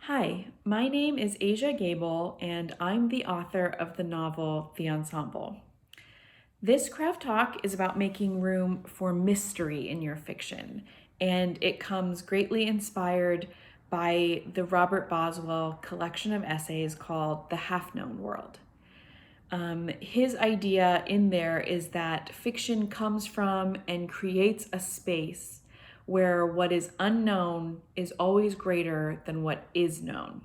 Hi, my name is Aja Gabel, and I'm the author of the novel The Ensemble. This craft talk is about making room for mystery in your fiction, and it comes greatly inspired by the Robert Boswell collection of essays called The Half-Known World. His idea in there is that fiction comes from and creates a space where what is unknown is always greater than what is known.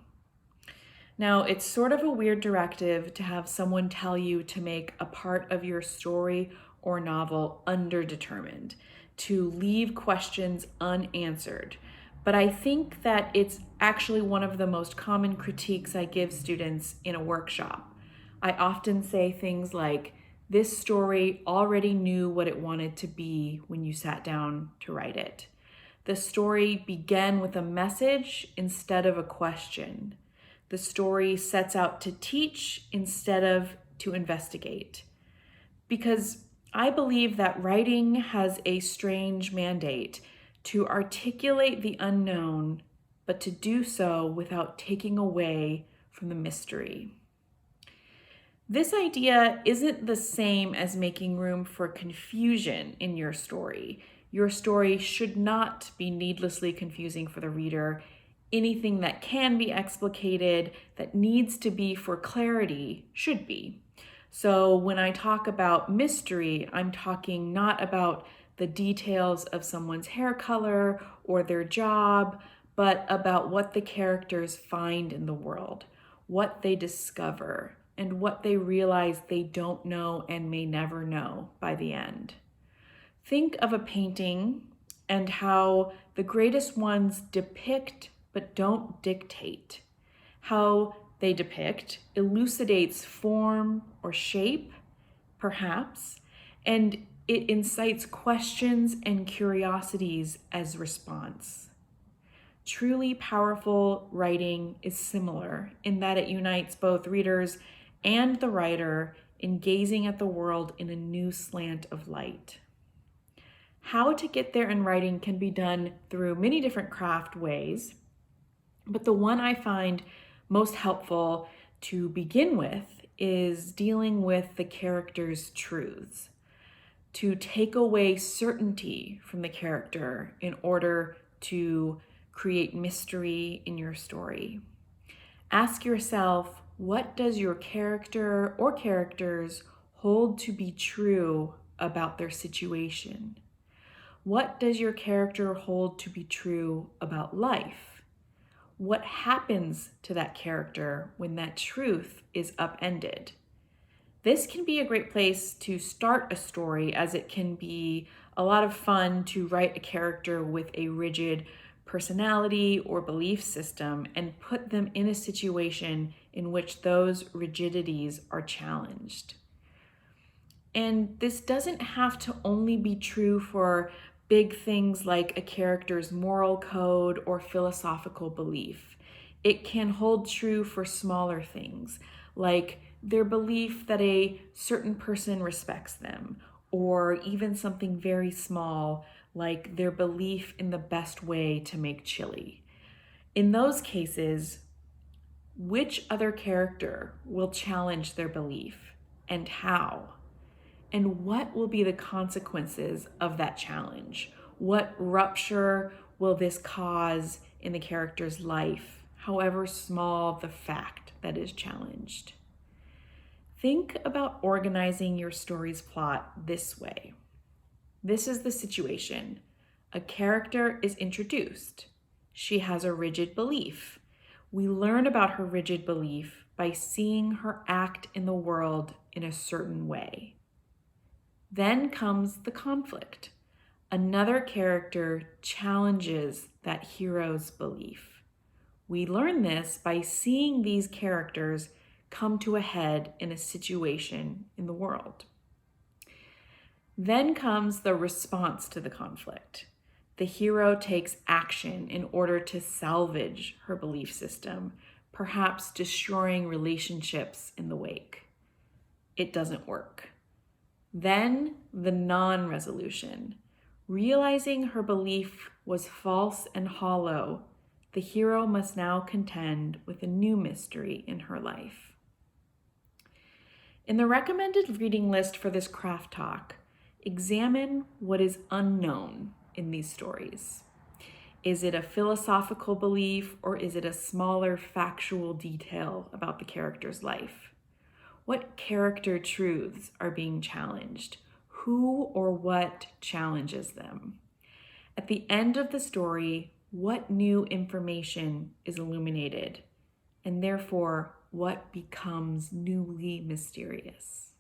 Now, it's sort of a weird directive to have someone tell you to make a part of your story or novel underdetermined, to leave questions unanswered. But I think that it's actually one of the most common critiques I give students in a workshop. I often say things like, this story already knew what it wanted to be when you sat down to write it. The story began with a message instead of a question. The story sets out to teach instead of to investigate. Because I believe that writing has a strange mandate to articulate the unknown, but to do so without taking away from the mystery. This idea isn't the same as making room for confusion in your story. Your story should not be needlessly confusing for the reader. Anything that can be explicated, that needs to be for clarity, should be. So when I talk about mystery, I'm talking not about the details of someone's hair color or their job, but about what the characters find in the world, what they discover, and what they realize they don't know and may never know by the end. Think of a painting and how the greatest ones depict but don't dictate. How they depict elucidates form or shape, perhaps, and it incites questions and curiosities as response. Truly powerful writing is similar in that it unites both readers and the writer in gazing at the world in a new slant of light. How to get there in writing can be done through many different craft ways, but the one I find most helpful to begin with is dealing with the character's truths, to take away certainty from the character in order to create mystery in your story. Ask yourself, what does your character or characters hold to be true about their situation? What does your character hold to be true about life? What happens to that character when that truth is upended? This can be a great place to start a story, as it can be a lot of fun to write a character with a rigid personality or belief system and put them in a situation in which those rigidities are challenged. And this doesn't have to only be true for big things like a character's moral code or philosophical belief. It can hold true for smaller things, like their belief that a certain person respects them, or even something very small, like their belief in the best way to make chili. In those cases, which other character will challenge their belief, and how? And what will be the consequences of that challenge? What rupture will this cause in the character's life, however small the fact that is challenged? Think about organizing your story's plot this way. This is the situation. A character is introduced. She has a rigid belief. We learn about her rigid belief by seeing her act in the world in a certain way. Then comes the conflict. Another character challenges that hero's belief. We learn this by seeing these characters come to a head in a situation in the world. Then comes the response to the conflict. The hero takes action in order to salvage her belief system, perhaps destroying relationships in the wake. It doesn't work. Then the non-resolution. Realizing her belief was false and hollow, the hero must now contend with a new mystery in her life. In the recommended reading list for this craft talk, examine what is unknown in these stories. Is it a philosophical belief, or is it a smaller factual detail about the character's life? What character truths are being challenged? Who or what challenges them? At the end of the story, what new information is illuminated, and therefore what becomes newly mysterious?